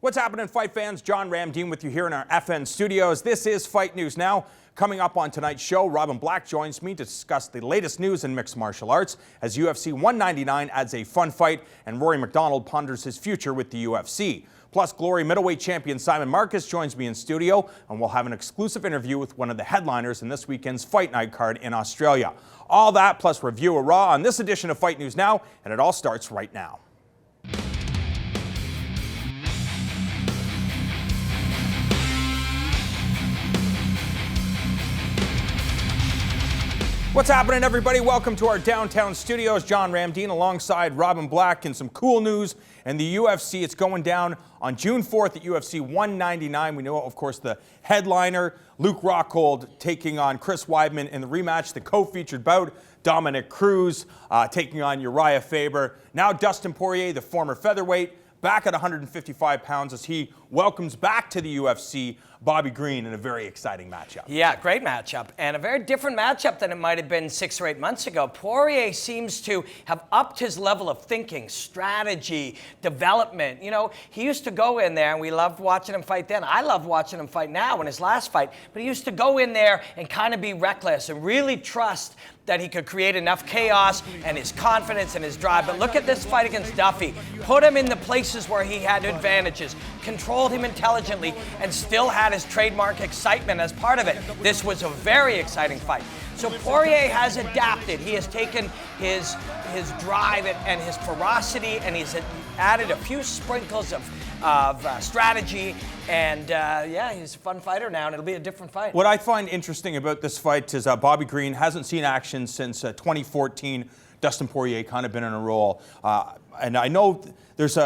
What's happening, fight fans? John Ramdeen with you here in our FN studios. This is Fight News Now. Coming up on tonight's show, Robin Black joins me to discuss the latest news in mixed martial arts as UFC 199 adds a fun fight and Rory MacDonald ponders his future with the UFC. Plus, Glory middleweight champion Simon Marcus joins me in studio, and we'll have an exclusive interview with one of the headliners in this weekend's Fight Night card in Australia. All that plus review of Raw on this edition of Fight News Now, and it all starts right now. What's happening, everybody? Welcome to our downtown studios. John Ramdeen alongside Robin Black, and some cool news in the UFC. It's going down on June 4th at UFC 199. We know, of course, the headliner, Luke Rockhold, taking on Chris Weidman in the rematch. The co-featured bout, Dominic Cruz taking on Uriah Faber. Now Dustin Poirier, the former featherweight, back at 155 pounds as he welcomes back to the UFC Bobby Green in a very exciting matchup. Yeah, great matchup, and a very different matchup than it might have been 6 or 8 months ago. Poirier seems to have upped his level of thinking, strategy, development. You know, he used to go in there, and we loved watching him fight then. I love watching him fight now in his last fight, but he used to go in there and kind of be reckless and really trust that he could create enough chaos and his confidence and his drive. But look at this fight against Duffy. Put him in the places where he had advantages, controlled him intelligently, and still had his trademark excitement as part of it. This was a very exciting fight. So Poirier has adapted. He has taken his drive and his ferocity, and he's added a few sprinkles of strategy, and yeah, he's a fun fighter now, and it'll be a different fight. What I find interesting about this fight is Bobby Green hasn't seen action since 2014. Dustin Poirier kind of been in a role, and I know there's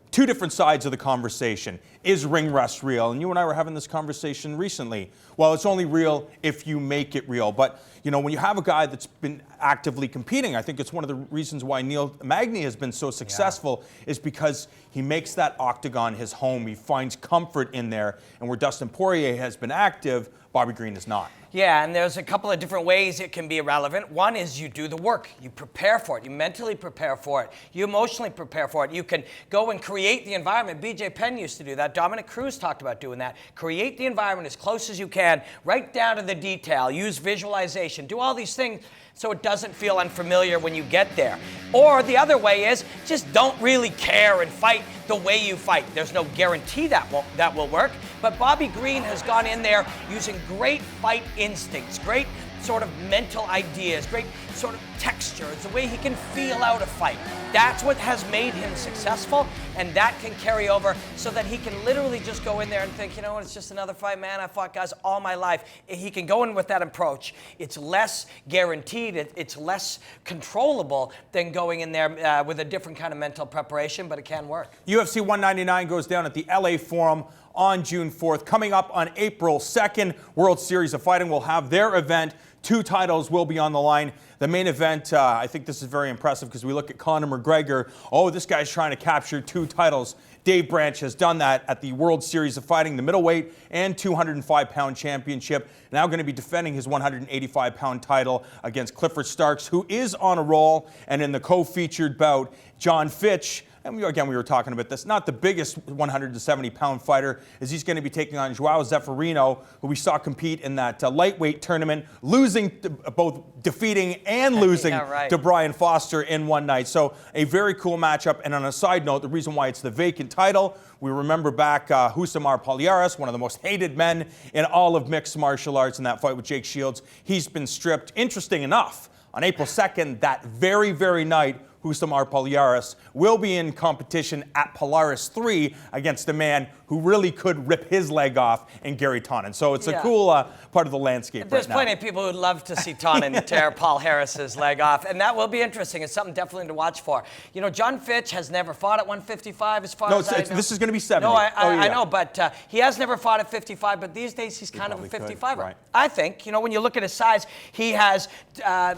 two different sides of the conversation. Is ring rust real? And you and I were having this conversation recently. Well, it's only real if you make it real. But, you know, when you have a guy that's been actively competing, I think it's one of the reasons why Neil Magny has been so successful is because he makes that octagon his home. He finds comfort in there. And where Dustin Poirier has been active, Bobby Green is not. Yeah, and there's a couple of different ways it can be irrelevant. One is you do the work. You prepare for it. You mentally prepare for it. You emotionally prepare for it. You can go and create the environment. BJ Penn used to do that. Dominic Cruz talked about doing that. Create the environment as close as you can, right down to the detail. Use visualization. Do all these things so it doesn't feel unfamiliar when you get there. Or the other way is just don't really care and fight the way you fight. There's no guarantee that will work, but Bobby Green has gone in there using great fight instincts, great sort of mental ideas, great sort of texture. It's the way he can feel out a fight. That's what has made him successful, and that can carry over so that he can literally just go in there and think, you know what, it's just another fight, man. I fought guys all my life. He can go in with that approach. It's less guaranteed. It's less controllable than going in there with a different kind of mental preparation, but it can work. UFC 199 goes down at the LA Forum on June 4th. Coming up on April 2nd, World Series of Fighting will have their event. 2 titles will be on the line. The main event, I think this is very impressive because we look at Conor McGregor. Oh, this guy's trying to capture 2 titles. Dave Branch has done that at the World Series of Fighting, the middleweight and 205-pound championship. Now going to be defending his 185-pound title against Clifford Starks, who is on a roll. And in the co-featured bout, John Fitch, and we were talking about this, not the biggest 170-pound fighter, as he's going to be taking on Joao Zeferino, who we saw compete in that lightweight tournament, both defeating and losing to Brian Foster in one night. So a very cool matchup. And on a side note, the reason why it's the vacant title, we remember back Husamar Palhares, one of the most hated men in all of mixed martial arts in that fight with Jake Shields. He's been stripped. Interesting enough, on April 2nd, that very, very night, Husamar Palhares will be in competition at Polaris 3 against a man who really could rip his leg off in Gary Tonin. So it's a cool part of the landscape There's right now. Plenty of people who'd love to see Tonin tear Paul Harris's leg off, and that will be interesting. It's something definitely to watch for. You know, John Fitch has never fought at 155 as far as I know. This is going to be 70. No, I know, but he has never fought at 55, but these days he's kind of a 55er. Right. I think, you know, when you look at his size, he has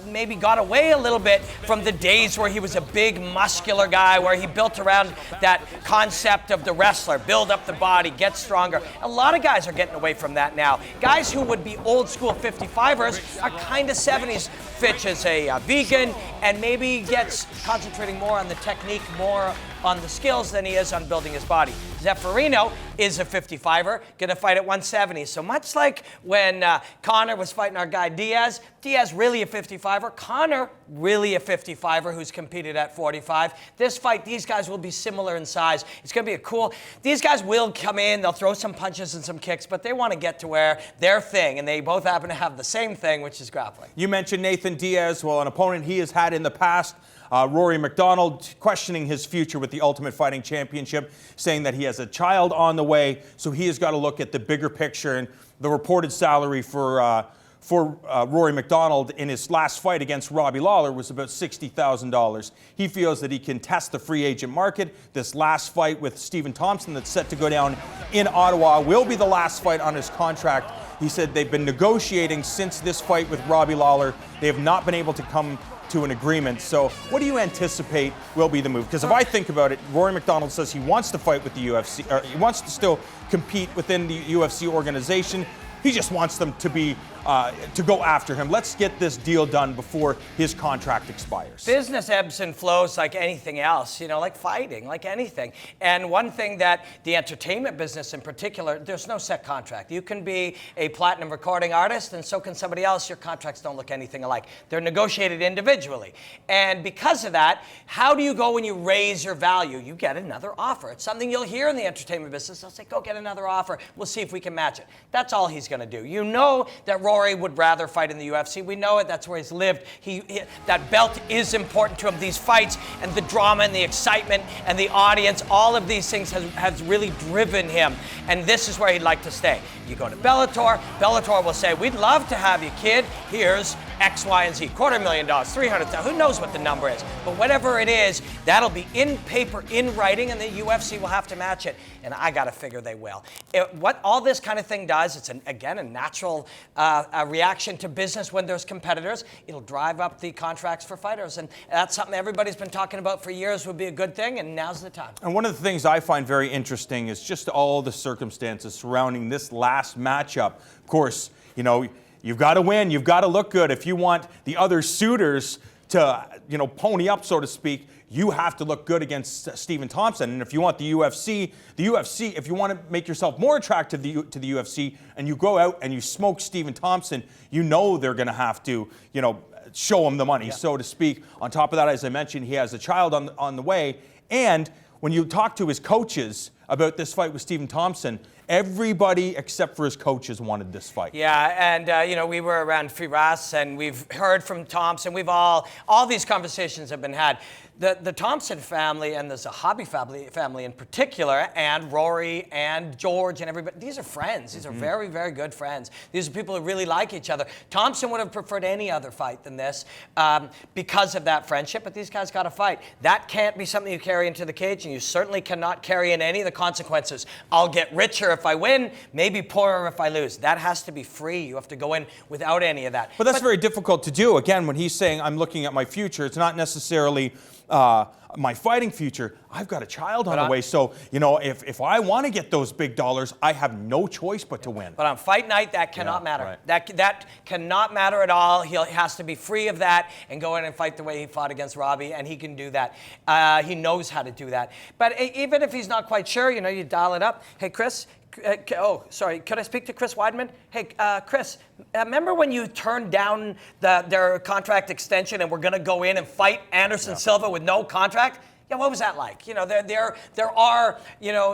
maybe got away a little bit from the days where he was a big, muscular guy, where he built around that concept of the wrestler, build up the body, get stronger. A lot of guys are getting away from that now. Guys who would be old school 55ers are kind of 70s. Fitch is a vegan, and maybe gets concentrating more on the technique, more on the skills than he is on building his body. Zeffirino is a 55er, gonna fight at 170. So much like when Conor was fighting our guy Diaz really a 55er, Conor really a 55er who's competed at 45. This fight, these guys will be similar in size. It's gonna be these guys will come in, they'll throw some punches and some kicks, but they wanna get to where their thing, and they both happen to have the same thing, which is grappling. You mentioned Nathan Diaz, well, an opponent he has had in the past. Rory MacDonald questioning his future with the Ultimate Fighting Championship, saying that he has a child on the way, so he has got to look at the bigger picture. And the reported salary for Rory MacDonald in his last fight against Robbie Lawler was about $60,000. He feels that he can test the free agent market. This last fight with Stephen Thompson that's set to go down in Ottawa will be the last fight on his contract. He said they've been negotiating since this fight with Robbie Lawler. They have not been able to come to an agreement. So what do you anticipate will be the move? Because if I think about it, Rory MacDonald says he wants to fight with the UFC, or he wants to still compete within the UFC organization. He just wants them to be to go after him. Let's get this deal done before his contract expires. Business ebbs and flows like anything else, like fighting, like anything. And one thing that the entertainment business in particular, there's no set contract. You can be a platinum recording artist and so can somebody else. Your contracts don't look anything alike. They're negotiated individually. And because of that, how do you go when you raise your value? You get another offer. It's something you'll hear in the entertainment business. They'll say, go get another offer. We'll see if we can match it. That's all he's going to do. You know that Rory would rather fight in the UFC. We know it. That's where he's lived. That belt is important to him. These fights and the drama and the excitement and the audience, all of these things has really driven him. And this is where he'd like to stay. You go to Bellator. Bellator will say, we'd love to have you, kid. Here's X, Y, and Z. $250,000, $300,000. Who knows what the number is? But whatever it is, that'll be in paper, in writing, and the UFC will have to match it. And I got to figure they will. What all this kind of thing does, it's, again, a natural reaction to business when there's competitors. It'll drive up the contracts for fighters. And that's something everybody's been talking about for years would be a good thing, and now's the time. And one of the things I find very interesting is just all the circumstances surrounding this last matchup. Of course, you've got to win. You've got to look good. If you want the other suitors to, pony up, so to speak, you have to look good against Stephen Thompson. And if you want the UFC, if you want to make yourself more attractive to the UFC and you go out and you smoke Stephen Thompson, they're going to have to, show him the money, so to speak. On top of that, as I mentioned, he has a child on the way. And when you talk to his coaches about this fight with Stephen Thompson, everybody except for his coaches wanted this fight. Yeah, and we were around Firas, and we've heard from Thompson. We've all these conversations have been had. The Thompson family and the Zahabi family in particular, and Rory and George and everybody, these are friends. These are very, very good friends. These are people who really like each other. Thompson would have preferred any other fight than this because of that friendship, but these guys got to fight. That can't be something you carry into the cage, and you certainly cannot carry in any of the consequences. I'll get richer if I win, maybe poorer if I lose. That has to be free. You have to go in without any of that. But that's very difficult to do. Again, when he's saying, I'm looking at my future, it's not necessarily my fighting future. I've got a child on the way. So, if I want to get those big dollars, I have no choice but to win. But on fight night, that cannot matter. Right. That cannot matter at all. He has to be free of that and go in and fight the way he fought against Robbie, and he can do that. He knows how to do that. But even if he's not quite sure, you dial it up. Hey, Chris. Could I speak to Chris Weidman? Hey, Chris, remember when you turned down their contract extension and were going to go in and fight Anderson Silva with no contract? Yeah, what was that like? There are,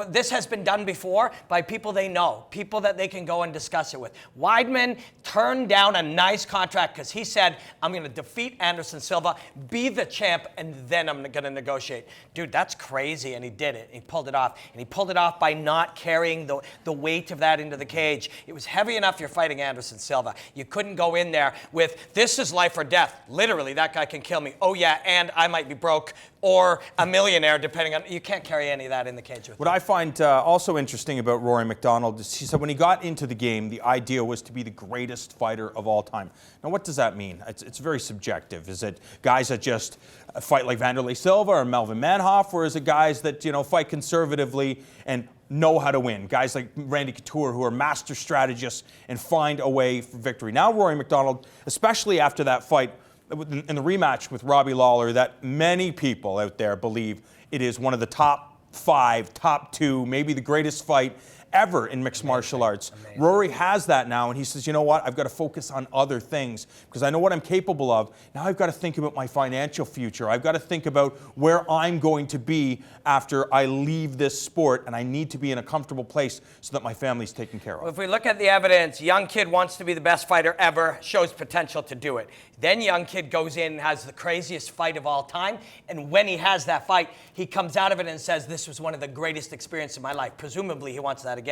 this has been done before by people they know, people that they can go and discuss it with. Weidman turned down a nice contract because he said, I'm going to defeat Anderson Silva, be the champ, and then I'm going to negotiate. Dude, that's crazy, and he did it. He pulled it off, and he pulled it off by not carrying the weight of that into the cage. It was heavy enough you're fighting Anderson Silva. You couldn't go in there with, this is life or death. Literally, that guy can kill me. Oh, yeah, and I might be broke or a millionaire, depending on, you can't carry any of that in the cage with What I find also interesting about Rory MacDonald is he said when he got into the game, the idea was to be the greatest fighter of all time. Now, what does that mean? It's very subjective. Is it guys that just fight like Vanderlei Silva or Melvin Manhoff, or is it guys that, fight conservatively and know how to win? Guys like Randy Couture who are master strategists and find a way for victory. Now, Rory MacDonald, especially after that fight in the rematch with Robbie Lawler that many people out there believe it is one of the top 5, top 2, maybe the greatest fight ever in mixed martial arts. Amazing. Rory has that now, and he says, you know what, I've got to focus on other things because I know what I'm capable of. Now I've got to think about my financial future. I've got to think about where I'm going to be after I leave this sport, and I need to be in a comfortable place so that my family's taken care of. Well, if we look at the evidence, young kid wants to be the best fighter ever, shows potential to do it. Then young kid goes in and has the craziest fight of all time, and when he has that fight, he comes out of it and says, this was one of the greatest experiences of my life. Presumably, he wants that again.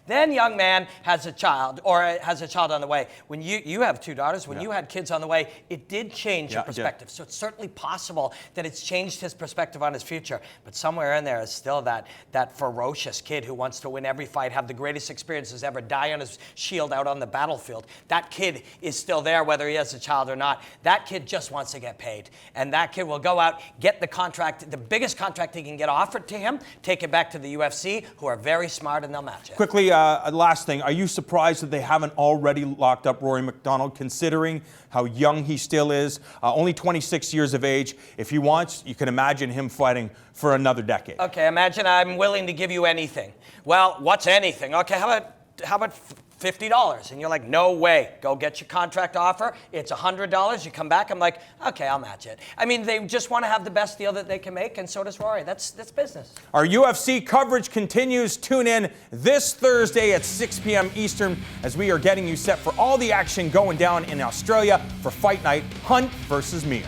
Then young man has a child, or has a child on the way. When you have 2 daughters, when you had kids on the way, it did change your perspective. So it's certainly possible that it's changed his perspective on his future. But somewhere in there is still that ferocious kid who wants to win every fight, have the greatest experiences ever, die on his shield out on the battlefield. That kid is still there whether he has a child or not. That kid just wants to get paid. And that kid will go out, get the contract, the biggest contract he can get offered to him, take it back to the UFC, who are very smart, and they'll match it. Quickly, last thing, are you surprised that they haven't already locked up Rory MacDonald, considering how young he still is? Only 26 years of age. If he wants, you can imagine him fighting for another decade. Okay, imagine I'm willing to give you anything. Well, what's anything? Okay, how about $50? And you're like, no way. Go get your contract offer. It's $100. You come back. I'm like, okay, I'll match it. I mean, they just want to have the best deal that they can make, and so does Rory. That's business. Our UFC coverage continues. Tune in this Thursday at 6 p.m. Eastern as we are getting you set for all the action going down in Australia for Fight Night, Hunt versus Mir.